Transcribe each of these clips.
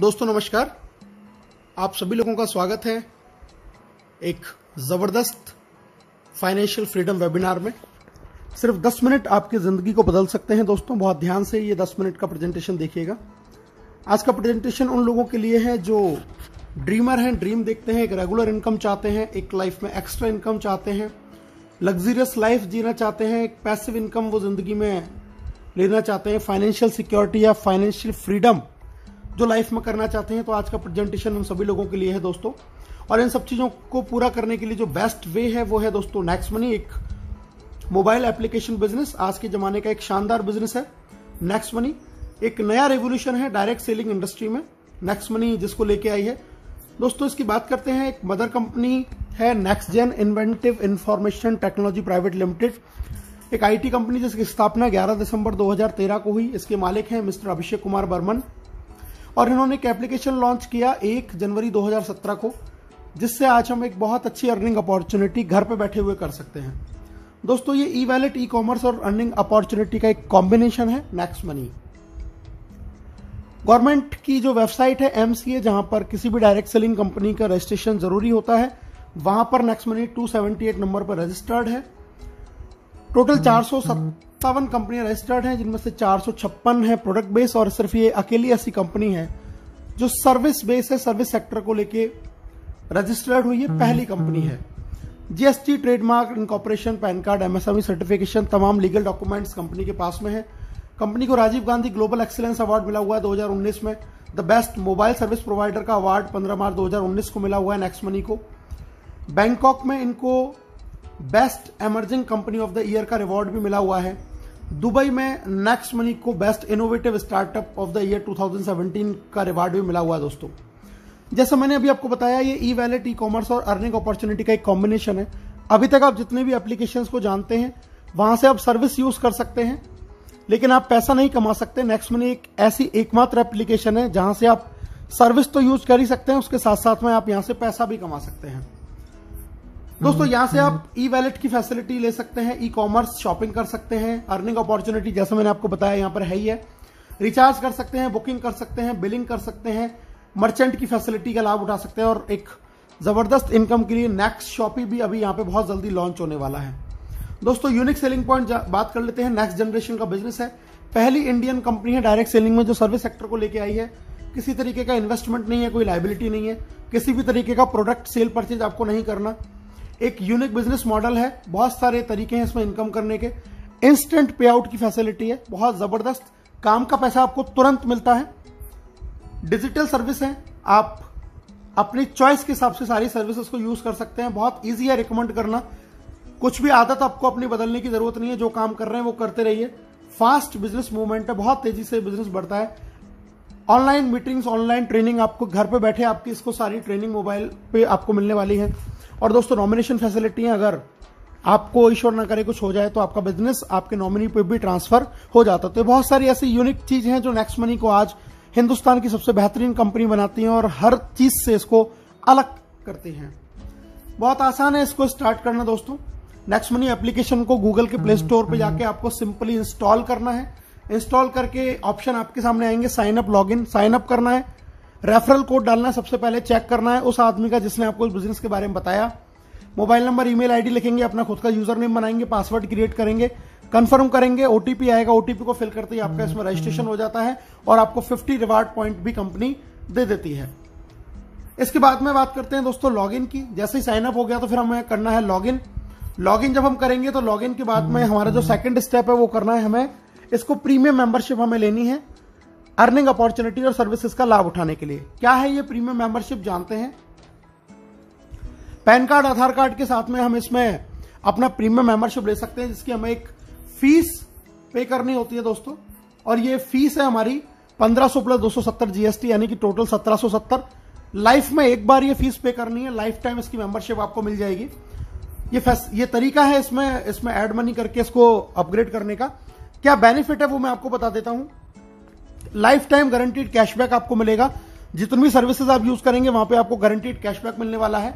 दोस्तों नमस्कार, आप सभी लोगों का स्वागत है एक ज़बरदस्त फाइनेंशियल फ्रीडम वेबिनार में। सिर्फ 10 मिनट आपकी ज़िंदगी को बदल सकते हैं। दोस्तों बहुत ध्यान से ये 10 मिनट का प्रेजेंटेशन देखिएगा। आज का प्रेजेंटेशन उन लोगों के लिए है जो ड्रीमर हैं, ड्रीम देखते हैं, एक रेगुलर इनकम चाहते हैं, एक लाइफ में एक्स्ट्रा इनकम चाहते हैं, लग्जरियस लाइफ जीना चाहते हैं, एक पैसिव इनकम वो ज़िंदगी में लेना चाहते हैं, फाइनेंशियल सिक्योरिटी या फाइनेंशियल फ्रीडम जो लाइफ में करना चाहते हैं। तो आज का प्रेजेंटेशन उन सभी लोगों के लिए है दोस्तों। और इन सब चीज़ों को पूरा करने के लिए जो बेस्ट वे है वो है दोस्तों नेक्स्ट मनी, एक मोबाइल एप्लीकेशन बिजनेस। आज के ज़माने का एक शानदार बिजनेस है नेक्स्ट मनी। एक नया रेवोल्यूशन है डायरेक्ट सेलिंग इंडस्ट्री में नेक्स्ट मनी जिसको लेके आई है दोस्तों। इसकी बात करते हैं। एक मदर कंपनी है नेक्स्ट जेन इन्वेंटिव इंफॉर्मेशन टेक्नोलॉजी प्राइवेट लिमिटेड, एक आईटी कंपनी जिसकी स्थापना 11 दिसंबर 2013 को हुई। इसके मालिक हैं मिस्टर अभिषेक कुमार बर्मन और इन्होंने एक एप्लीकेशन लॉन्च किया 1 जनवरी 2017 को, जिससे आज हम एक बहुत अच्छी अर्निंग अपॉर्चुनिटी घर पे बैठे हुए कर सकते हैं दोस्तों। ये ई वैलेट, ई कॉमर्स और अर्निंग अपॉर्चुनिटी का एक कॉम्बिनेशन है नेक्स्ट मनी। गवर्नमेंट की जो वेबसाइट है MCA, जहां पर किसी भी डायरेक्ट सेलिंग कंपनी का रजिस्ट्रेशन जरूरी होता है, वहां पर नेक्स्ट मनी 278 नंबर पर रजिस्टर्ड है। टोटल 457 कंपनियां रजिस्टर्ड हैं, जिनमें से 456 है प्रोडक्ट बेस और सिर्फ ये अकेली ऐसी कंपनी है जो सर्विस बेस है, सर्विस सेक्टर को लेके रजिस्टर्ड हुई है, पहली कंपनी है। GST, trademark, incorporation, pan card, MSME certification, तमाम लीगल डॉक्यूमेंट्स कंपनी के पास में है। कंपनी को Rajiv Gandhi global excellence award मिला हुआ है 2019 में। The best mobile service provider का अवार्ड 15 मार्च 2019 को मिला हुआ है नेक्स्ट मनी को। बैंकॉक में इनको best emerging company of the year का रिवॉर्ड भी मिला हुआ है। दुबई में नेक्स्ट मनी को best innovative startup of the year 2017 का रिवॉर्ड भी मिला हुआ है दोस्तों। जैसा मैंने अभी आपको बताया, ये ई वैलेट, ई कॉमर्स और अर्निंग अपॉर्चुनिटी का एक कॉम्बिनेशन है। अभी तक आप जितने भी एप्लीकेशंस को जानते हैं वहां से आप सर्विस यूज कर सकते हैं, लेकिन आप पैसा नहीं कमा सकते। नेक्स्ट मनी एक ऐसी एकमात्र एप्लीकेशन है जहां से आप सर्विस तो यूज कर ही सकते हैं, उसके साथ साथ में आप यहां से पैसा भी कमा सकते हैं दोस्तों। यहां से आप ई वैलेट की फैसिलिटी ले सकते हैं, ई कॉमर्स शॉपिंग कर सकते हैं, अर्निंग अपॉर्चुनिटी जैसे मैंने आपको बताया यहां पर है ही है, रिचार्ज कर सकते हैं, बुकिंग कर सकते हैं, बिलिंग कर सकते हैं, मर्चेंट की फैसिलिटी का लाभ उठा सकते हैं। और एक जबरदस्त इनकम के लिए नेक्स्ट शॉपी भी अभी यहां पे बहुत जल्दी लॉन्च होने वाला है दोस्तों। यूनिक सेलिंग पॉइंट बात कर लेते हैं। नेक्स्ट जनरेशन का बिजनेस है, पहली इंडियन कंपनी है डायरेक्ट सेलिंग में जो सर्विस सेक्टर को लेके आई है। किसी तरीके का इन्वेस्टमेंट नहीं है, कोई लायबिलिटी नहीं है, किसी भी तरीके का प्रोडक्ट सेल परचेज आपको नहीं करना। एक यूनिक बिजनेस मॉडल है, बहुत सारे तरीके हैं इसमें इनकम करने के। इंस्टेंट पे आउट की फैसिलिटी है, बहुत जबरदस्त, काम का पैसा आपको तुरंत मिलता है। डिजिटल सर्विस है, आप अपनी चॉइस के हिसाब से सारी सर्विसेज को यूज कर सकते हैं। बहुत इजी है रिकमेंड करना, कुछ भी आदत आपको अपनी बदलने की जरूरत नहीं है, जो काम कर रहे हैं वो करते रहिए। फास्ट बिजनेस मूवमेंट है, बहुत तेजी से बिजनेस बढ़ता है। ऑनलाइन मीटिंग्स, ऑनलाइन ट्रेनिंग, आपको घर पे बैठे आपकी इसको सारी ट्रेनिंग मोबाइल पे आपको मिलने वाली है। और दोस्तों नॉमिनेशन फैसिलिटी है, अगर आपको ईश्वर ना करे कुछ हो जाए तो आपका बिजनेस आपके नॉमिनी पे भी ट्रांसफर हो जाता है। तो बहुत सारी ऐसी यूनिक चीज हैं जो नेक्स्ट मनी को आज हिंदुस्तान की सबसे बेहतरीन कंपनी बनाती हैं और हर चीज से इसको अलग करती हैं। बहुत आसान है इसको स्टार्ट करना दोस्तों। नेक्स्ट मनी एप्लीकेशन को गूगल के प्ले स्टोर पे जाके आपको सिंपली इंस्टॉल करना है। इंस्टॉल करके ऑप्शन आपके सामने आएंगे, sign up, login, sign up करना है, रेफरल कोड डालना है, सबसे पहले चेक करना है उस आदमी का जिसने आपको इस बिजनेस के बारे में बताया। मोबाइल नंबर, ईमेल आईडी लिखेंगे, अपना खुद का यूजर नेम बनाएंगे, पासवर्ड क्रिएट करेंगे, कंफर्म करेंगे, OTP आएगा, OTP को फिल करते ही आपका इसमें रजिस्ट्रेशन हो जाता है और आपको 50 रिवार्ड पॉइंट भी कंपनी दे देती है। इसके बाद में बात करते हैं दोस्तों लॉगिन की। जैसे ही साइन अप हो गया तो फिर हमें करना है लॉगिन। लॉगिन जब हम करेंगे तो लॉगिन के बाद में हमारा जो सेकंड स्टेप है वो करना है हमें, इसको प्रीमियम मेंबरशिप हमें लेनी है अर्निंग अपॉर्चुनिटी और सर्विसेज का लाभ उठाने के लिए। क्या है ये प्रीमियम मेंबरशिप, जानते हैं। पैन कार्ड, आधार कार्ड के साथ में हम इसमें अपना प्रीमियम मेंबरशिप ले सकते हैं, जिसकी हमें एक फीस पे करनी होती है दोस्तों। और ये फीस है हमारी 1500 प्लस 270 GST, यानी कि टोटल 1770। लाइफ में एक बार ये फीस पे करनी है, लाइफ टाइम इसकी मेंबरशिप आपको मिल जाएगी। ये तरीका है इसमें ऐड मनी करके इसको अपग्रेड करने का। क्या बेनिफिट है वो मैं आपको बता देता हूं। लाइफ टाइम गारंटीड कैशबैक आपको मिलेगा, जितनी भी सर्विसेज आप यूज करेंगे वहां पे आपको गारंटीड कैशबैक मिलने वाला है।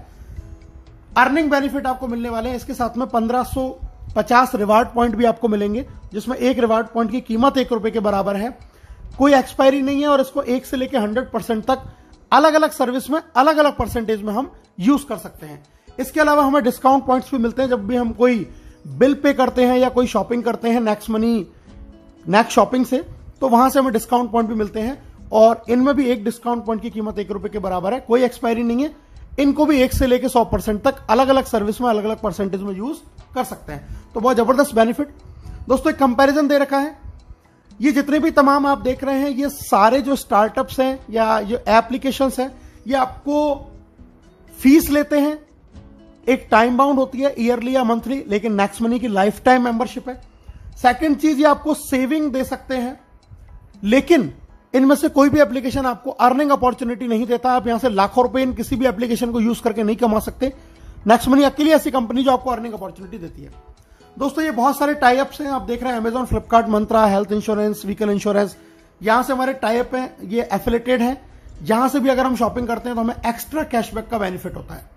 अर्निंग बेनिफिट आपको मिलने वाले हैं। इसके साथ में 1550 रिवार्ड पॉइंट भी आपको मिलेंगे, जिसमें एक रिवार्ड पॉइंट की कीमत ₹1 के बराबर है। कोई एक्सपायरी नहीं है और इसको 1 से लेकर 100% तक अलग अलग सर्विस में अलग अलग परसेंटेज में हम यूज कर सकते हैं। इसके अलावा हमें डिस्काउंट पॉइंट्स भी मिलते हैं जब भी हम कोई बिल पे करते हैं या कोई शॉपिंग करते हैं नेक्स्ट शॉपिंग से, तो वहां से हमें डिस्काउंट पॉइंट भी मिलते हैं और इनमें भी एक डिस्काउंट पॉइंट की कीमत 1 रुपए के बराबर है, कोई एक्सपायरी नहीं है। इनको भी 1 से लेकर 100% तक अलग अलग सर्विस में अलग अलग परसेंटेज में यूज कर सकते हैं। तो बहुत जबरदस्त बेनिफिट। दोस्तों एक कंपैरिजन दे रखा है, ये जितने भी तमाम आप देख रहे हैं ये सारे जो स्टार्टअप्स हैं या जो एप्लीकेशंस हैं ये आपको फीस लेते हैं, एक टाइम बाउंड होती है ईयरली या मंथली, लेकिन नेक्स्ट मनी की लाइफ टाइम मेंबरशिप है। सेकंड चीज ये आपको सेविंग दे सकते हैं, लेकिन इनमें से कोई भी एप्लीकेशन आपको अर्निंग अपॉर्चुनिटी नहीं देता। आप यहां से लाखों रुपए इन किसी भी एप्लीकेशन को यूज करके नहीं कमा सकते। नेक्स्ट मनी अकेली ऐसी कंपनी जो आपको अर्निंग अपॉर्चुनिटी देती है। दोस्तों ये बहुत सारे टाई अप्स हैं, आप देख रहे हैं अमेजॉन, फ्लिपकार्ट, मंत्रा, हेल्थ इंश्योरेंस, व्हीकल इंश्योरेंस, यहां से हमारे टाई अप हैं, ये एफिलेटेड हैं। यहां से भी अगर हम शॉपिंग करते हैं तो हमें एक्स्ट्रा कैशबैक का बेनिफिट होता है।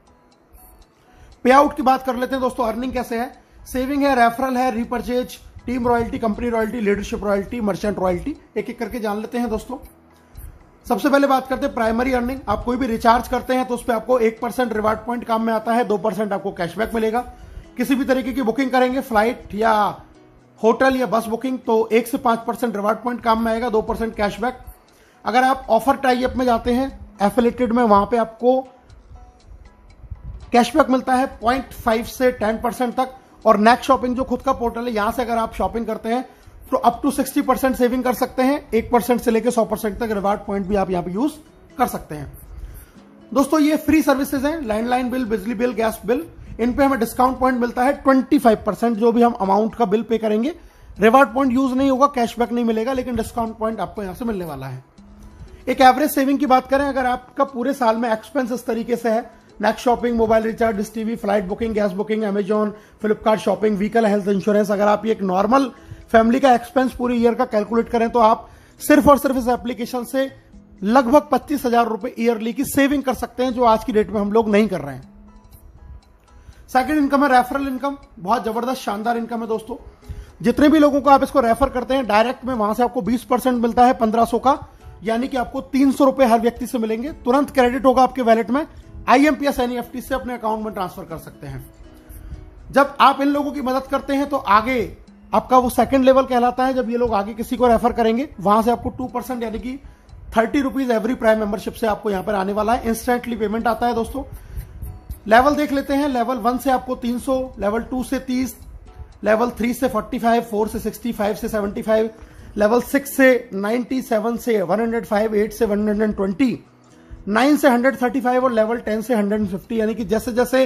पे आउट की बात कर लेते हैं दोस्तों, अर्निंग कैसे है। सेविंग है, रेफरल है, repurchase, team royalty, company royalty, leadership royalty, merchant royalty, एक एक करके जान लेते हैं दोस्तों। सबसे पहले बात करते हैं प्राइमरी अर्निंग। आप कोई भी रिचार्ज करते हैं तो उस पर आपको 1% रिवार्ड पॉइंट काम में आता है, 2% आपको कैशबैक मिलेगा। किसी भी तरीके की बुकिंग करेंगे, फ्लाइट या होटल या बस बुकिंग, तो 1 से 5% रिवार्ड पॉइंट काम में आएगा, 2% कैशबैक। अगर आप ऑफर टाई अप में जाते हैं एफिलेटेड में, वहां पे आपको कैशबैक मिलता है 0.5 से 10% तक। और नेक्स्ट शॉपिंग जो खुद का पोर्टल है, यहां से अगर आप शॉपिंग करते हैं तो अप टू 60% सेविंग कर सकते हैं। 1% से लेकर 100% तक रिवार्ड पॉइंट भी आप यहां पे यूज कर सकते हैं। दोस्तों ये फ्री सर्विसेज हैं, लैंडलाइन बिल, बिजली बिल, गैस बिल, इन पे हमें डिस्काउंट पॉइंट मिलता है 25%। जो भी हम अमाउंट का बिल पे करेंगे, रिवार्ड पॉइंट यूज नहीं होगा, कैशबैक नहीं मिलेगा, लेकिन डिस्काउंट पॉइंट आपको यहां से मिलने वाला है। एक एवरेज सेविंग की बात करें, अगर आपका पूरे साल में एक्सपेंस इस तरीके से है, next shopping, mobile recharge, dish TV, flight booking, gas booking, Amazon, Flipkart shopping, vehicle, health insurance, अगर आप ये एक नॉर्मल फैमिली का एक्सपेंस पूरे ईयर का कैलकुलेट करें तो आप सिर्फ और सिर्फ इस एप्लीकेशन से लगभग 25,000 रुपए ईयरली की सेविंग कर सकते हैं, जो आज की डेट में हम लोग नहीं कर रहे हैं। सेकंड इनकम है रेफरल इनकम, बहुत जबरदस्त शानदार इनकम है दोस्तों। जितने भी लोगों को आप इसको रेफर करते हैं डायरेक्ट में, वहां से आपको 20% मिलता है 1500 का, यानी कि आपको 300 रुपए हर व्यक्ति से मिलेंगे, तुरंत क्रेडिट होगा आपके वैलेट में, IMPS NEFT से अपने अकाउंट में ट्रांसफर कर सकते हैं। जब आप इन लोगों की मदद करते हैं तो आगे आपका वो सेकंड लेवल कहलाता है। जब ये लोग आगे किसी को रेफर करेंगे, वहां से आपको 2% यानी कि 30 रुपीज एवरी प्राइम मेंबरशिप से आपको यहां पर आने वाला है। इंस्टेंटली पेमेंट आता है दोस्तों। लेवल देख लेते हैं, लेवल 1 से आपको 300, लेवल 2 से 30, लेवल 3 से 45, 4 से 60, 5 से 75, लेवल 6 से 90, 7 से 105, 8 से 120, 9 से 135 और लेवल 10 से 150। यानी कि जैसे जैसे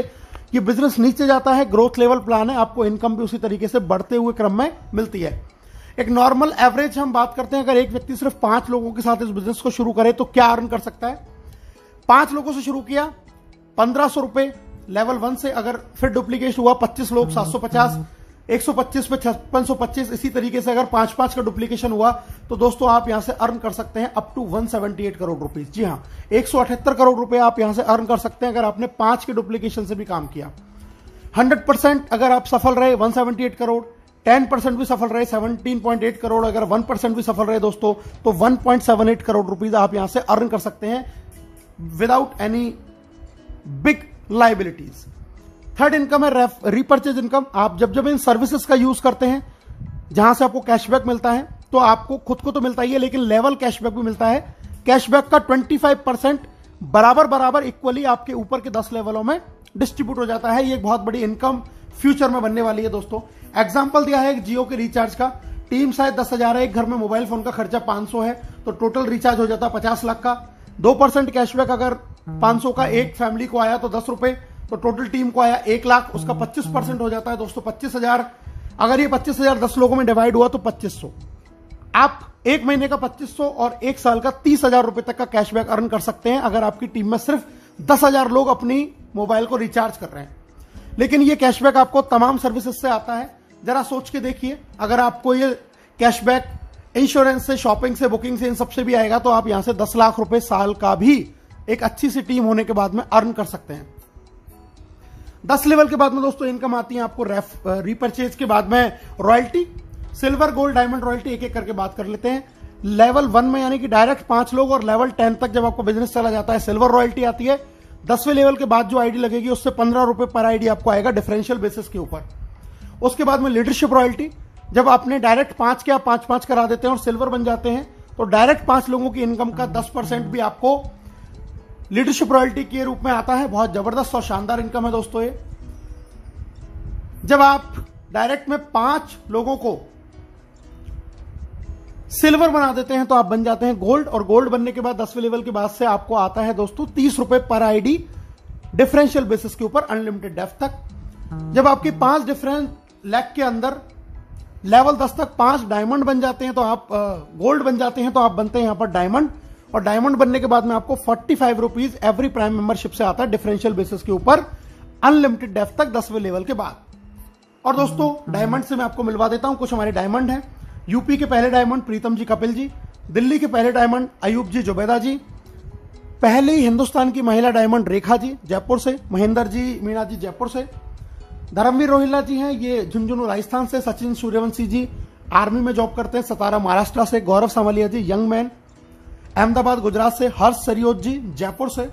ये बिजनेस नीचे जाता है, ग्रोथ लेवल प्लान है, आपको इनकम भी उसी तरीके से बढ़ते हुए क्रम में मिलती है। एक नॉर्मल एवरेज हम बात करते हैं, अगर एक व्यक्ति सिर्फ 5 लोगों के साथ इस बिजनेस को शुरू करे तो क्या अर्न कर सकता है। 5 लोगों से शुरू किया, 1500 रुपए लेवल 1 से, अगर फिर डुप्लीकेट हुआ 25 लोग 750, 125 पे 5625, इसी तरीके से अगर 5-5 का डुप्लीकेशन हुआ तो दोस्तों आप यहां से अर्न कर सकते हैं अप टू 178 करोड़ रुपीज। जी हां, 178 करोड़ रुपए आप यहां से अर्न कर सकते हैं अगर आपने 5 के डुप्लीकेशन से भी काम किया। 100% अगर आप सफल रहे 178 करोड़, 10% भी सफल रहे 17.8 करोड़, अगर 1% भी सफल रहे दोस्तों तो 1.78 करोड़ रुपीज आप यहां से अर्न कर सकते हैं without any big liabilities. Third income है रीपर्चेज इनकम। आप जब जब इन सर्विसेज का यूज करते हैं जहां से आपको कैशबैक मिलता है, तो आपको खुद को तो मिलता ही है लेकिन लेवल कैशबैक भी मिलता है। कैशबैक का 25% बराबर बराबर इक्वली आपके ऊपर के 10 लेवलों में डिस्ट्रीब्यूट हो जाता है। ये एक बहुत बड़ी इनकम फ्यूचर में बनने वाली है दोस्तों। एग्जाम्पल दिया है एक जियो के रिचार्ज का, टीम शायद 10,000 है, एक घर में मोबाइल फोन का खर्चा 500 है, तो टोटल रिचार्ज हो जाता 50 लाख का। 2% कैशबैक अगर 500 का एक फैमिली को आया तो 10 रुपए, तो टोटल टीम को आया 1 लाख, उसका 25% हो जाता है दोस्तों 25,000। अगर ये 25,000 10 लोगों में डिवाइड हुआ तो 2500। आप एक महीने का 2500 और एक साल का 30,000 रुपए तक का कैशबैक अर्न कर सकते हैं अगर आपकी टीम में सिर्फ 10,000 लोग अपनी मोबाइल को रिचार्ज कर रहे हैं। लेकिन ये कैशबैक आपको तमाम सर्विसेज से आता है। जरा सोच के देखिए, अगर आपको ये कैशबैक इंश्योरेंस से, शॉपिंग से, बुकिंग से, इन सबसे भी आएगा तो आप यहां से 10 लाख रुपए साल का भी एक अच्छी सी टीम होने के बाद में अर्न कर सकते हैं। 10 लेवल के बाद में दोस्तों इनकम आती है आपको रीपरचेज के बाद में royalty, silver, gold, diamond royalty, एक एक करके बात कर लेते हैं। लेवल 1 में यानी कि डायरेक्ट 5 लोग, और लेवल 10 तक जब आपका बिजनेस चला जाता है सिल्वर रॉयल्टी आती है। 10वें लेवल के बाद जो आईडी लगेगी उससे 15 रुपए पर आईडी आपको आएगा डिफरेंशियल बेसिस के ऊपर। उसके बाद में लीडरशिप रॉयल्टी, जब आपने डायरेक्ट 5 के आप 5-5 करा देते हैं और सिल्वर बन जाते हैं तो डायरेक्ट 5 लोगों की इनकम का 10% भी आपको लीडरशिप रॉयल्टी के रूप में आता है। बहुत जबरदस्त और शानदार इनकम है दोस्तों ये। जब आप डायरेक्ट में 5 लोगों को सिल्वर बना देते हैं तो आप बन जाते हैं गोल्ड, और गोल्ड बनने के बाद 10वें लेवल के बाद से आपको आता है दोस्तों 30 रुपए पर आईडी डिफरेंशियल बेसिस के ऊपर अनलिमिटेड डेप्थ तक। जब आपके 5 डिफरेंट लेग के अंदर लेवल 10 तक 5 डायमंड बन जाते हैं तो आप गोल्ड बन जाते हैं तो आप बनते हैं यहां पर डायमंड, और डायमंड बनने के बाद में आपको 45 रुपीज एवरी प्राइम मेंबरशिप से आता है डिफरेंशियल बेसिस के ऊपर अनलिमिटेड डेप्थ तक 10वें लेवल के बाद। और दोस्तों डायमंड से मैं आपको मिलवा देता हूं कुछ हमारे डायमंड हैं। यूपी के पहले डायमंड प्रीतम जी कपिल जी, दिल्ली के पहले डायमंड अयूब जी जुबैदा जी, पहले हिंदुस्तान की महिला डायमंड रेखा जी जयपुर से, महेंद्र जी मीणा जी जयपुर से, धर्मवीर रोहिल्ला जी हैं ये झुंझुनू राजस्थान से, सचिन सूर्यवंशी जी आर्मी में जॉब करते हैं सतारा महाराष्ट्र से, गौरव सामलिया जी यंग मैन अहमदाबाद गुजरात से, हर्ष सरियोत जी जयपुर से,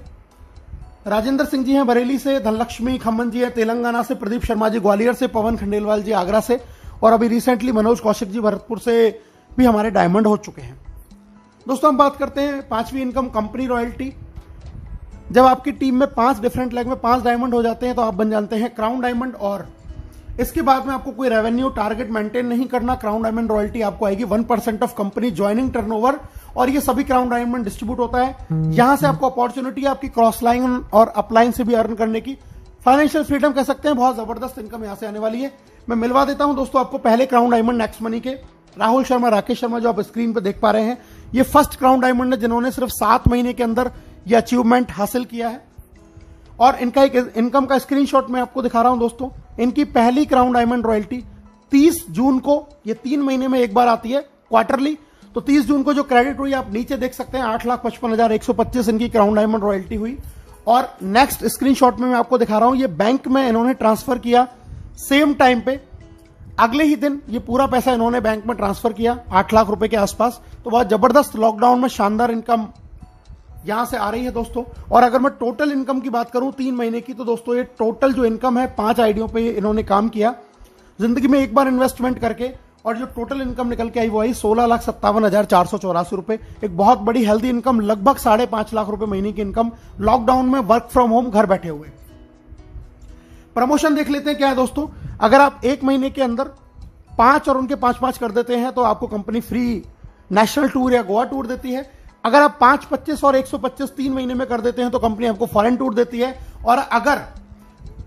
राजेंद्र सिंह जी हैं बरेली से, धनलक्ष्मी खम्मन जी हैं तेलंगाना से, प्रदीप शर्मा जी ग्वालियर से, पवन खंडेलवाल जी आगरा से, और अभी रिसेंटली मनोज कौशिक जी भरतपुर से भी हमारे डायमंड हो चुके हैं। दोस्तों हम बात करते हैं 5वीं इनकम कंपनी रॉयल्टी। जब आपकी टीम में 5 डिफरेंट लेग में 5 डायमंड हो जाते हैं तो आप बन जाते हैं क्राउन डायमंड, और इसके बाद में आपको कोई रेवेन्यू टारगेट मेंटेन नहीं करना। क्राउन डायमंड रॉयल्टी आपको आएगी 1% ऑफ कंपनी ज्वाइनिंग टर्नओवर, और ये सभी क्राउन डायमंड डिस्ट्रीब्यूट होता है। यहां से आपको अपॉर्चुनिटी आपकी क्रॉस लाइन और अपलाइन से भी अर्न करने की, फाइनेंशियल फ्रीडम कह सकते हैं। बहुत जबरदस्त इनकम यहां से आने वाली है। मैं मिलवा देता हूं दोस्तों आपको पहले क्राउन डायमंड नेक्स्ट मनी के राहुल शर्मा राकेश शर्मा जो आप स्क्रीन पर देख पा रहे हैं, ये फर्स्ट क्राउन डायमंड है जिन्होंने सिर्फ 7 महीने के अंदर ये अचीवमेंट हासिल किया है। और इनका एक इनकम का स्क्रीनशॉट मैं आपको दिखा रहा हूं दोस्तों। इनकी पहली क्राउन डायमंड रॉयल्टी 30 जून को, ये 3 महीने में एक बार आती है क्वार्टरली, तो 30 जून को जो क्रेडिट हुई आप नीचे देख सकते हैं 8,55,125 इनकी क्राउन डायमंड रॉयल्टी हुई। और नेक्स्ट स्क्रीनशॉट में मैं आपको दिखा रहा हूं, ये बैंक में इन्होंने ट्रांसफर किया सेम टाइम पे, अगले ही दिन ये पूरा पैसा इन्होंने बैंक में ट्रांसफर किया 8 लाख रुपए के आसपास। तो बहुत जबरदस्त लॉकडाउन में शानदार इनकम यहां से आ रही है दोस्तों। और अगर मैं टोटल इनकम की बात करूं 3 महीने की, तो दोस्तों ये टोटल जो इनकम है 5 आईडियों पे इन्होंने काम किया जिंदगी में एक बार इन्वेस्टमेंट करके, और जो टोटल इनकम निकल के आई वो आई 16,57,484 रुपए। एक बहुत बड़ी हेल्दी इनकम, लगभग 5.5 लाख रुपए महीने की इनकम लॉकडाउन में वर्क फ्रॉम होम घर बैठे हुए। प्रमोशन देख लेते हैं क्या है दोस्तों। अगर आप 1 महीने के अंदर 5 और उनके 5-5 कर देते हैं तो आपको कंपनी फ्री नेशनल टूर या गोवा टूर देती है। अगर आप 5, 25 और 125 3 महीने में कर देते हैं तो कंपनी आपको फॉरेन टूर देती है। और अगर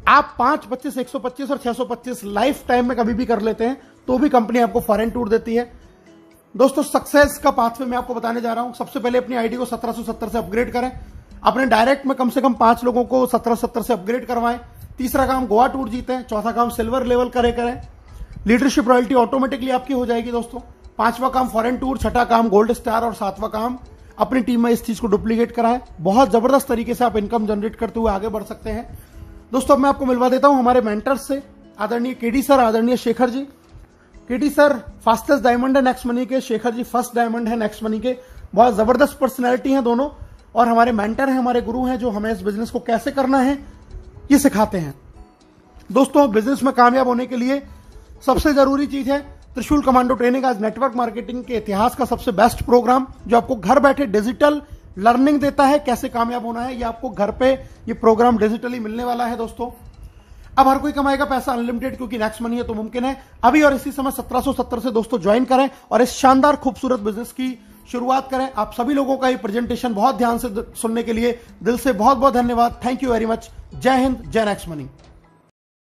आप 5, 25, 125 और 625 लाइफ टाइम में कभी भी कर लेते हैं तो भी कंपनी आपको फॉरेन टूर देती है। दोस्तों सक्सेस का पाथवे मैं आपको बताने जा रहा हूं। सबसे पहले अपनी आईडी को 1770 से अपग्रेड करें, अपने डायरेक्ट में कम से कम 5 लोगों को 1770 से अपग्रेड करवाएं। तीसरा काम गोवा टूर जीतें। चौथा काम सिल्वर लेवल करें। लीडरशिप रॉयल्टी ऑटोमेटिकली आपकी हो जाएगी दोस्तों। 5वां काम फॉरेन टूर, 6ठा काम गोल्ड स्टार, और 7वां काम अपनी टीम में इस चीज को डुप्लीकेट कराएं। बहुत जबरदस्त तरीके से आप इनकम जनरेट करते हुए आगे बढ़ सकते हैं दोस्तों। मैं आपको मिलवा देता हूं हमारे मेंटर्स से, आदरणीय केडी सर, आदरणीय Shekhar ji. KD sir fastest diamond है नेक्स्ट मनी के, शेखर जी फर्स्ट डायमंड है नेक्स्ट मनी के। बहुत जबरदस्त पर्सनैलिटी हैं दोनों, और हमारे मेंटर हैं, हमारे गुरु हैं, जो हमें इस बिजनेस को कैसे करना है ये सिखाते हैं। दोस्तों बिजनेस में कामयाब होने के लिए सबसे जरूरी चीज है त्रिशूल कमांडो ट्रेनिंग। आज नेटवर्क मार्केटिंग के इतिहास का सबसे बेस्ट प्रोग्राम जो आपको घर बैठे डिजिटल लर्निंग देता है कैसे कामयाब होना है। ये आपको घर पे ये प्रोग्राम डिजिटली मिलने वाला है दोस्तों। अब हर कोई कमाएगा पैसा अनलिमिटेड, क्योंकि नेक्स्ट मनी है तो मुमकिन है। अभी और इसी समय 1770 से दोस्तों ज्वाइन करें और इस शानदार खूबसूरत बिजनेस की शुरुआत करें। आप सभी लोगों का ये प्रेजेंटेशन बहुत ध्यान से सुनने के लिए दिल से बहुत बहुत धन्यवाद। Thank you very much. जय हिंद, जय नेक्स्ट मनी।